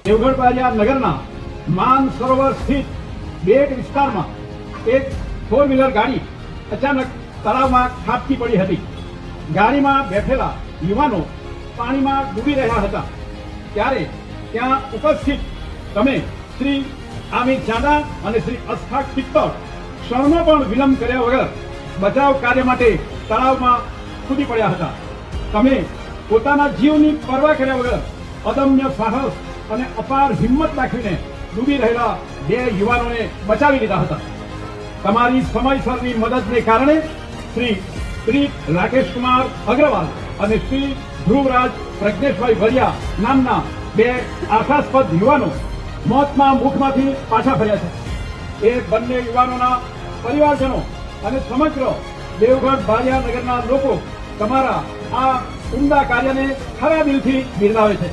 દેવગઢ બારિયા નગરના માન સરોવર સ્થિત બેટ વિસ્તારમાં એક 4 વ્હીલર ગાડી અચાનક તળાવમાં ખાબકી પડી હતી। ગાડીમાં બેઠેલા યુવાનો પાણીમાં ડૂબી રહ્યા હતા ત્યારે ત્યાં ઉપસ્થિત તમે શ્રી આમિર ચાંદા અને શ્રી અસ્થાક પિત્તળ ક્ષણનો પણ વિલંબ કર્યા વગર બચાવ કાર્ય માટે તળાવમાં કૂદી પડ્યા હતા। તમે પોતાના જીવની પરવા કર્યા વગર અદમ્ય સાહસ અને અપાર હિંમત દાખવીને ડૂબી રહેલા 2 યુવાનોને બચાવી લીધા હતા। તમારી સમયસરની મદદને કારણે શ્રી રાકેશ કુમાર અગ્રવાલ અને શ્રી ધ્રુવરાજ પ્રજ્ઞેશભાઈ વરિયા નામના 2 આશાસ્પદ યુવાનો મોતના મુખમાંથી પાછા ફર્યા છે। એ બંને યુવાનોના પરિવારજનો અને સમગ્ર દેવગઢ બારિયા નગરના લોકો તમારા આ ઉમદા કાર્યને ખરા દિલથી બિરદાવે છે।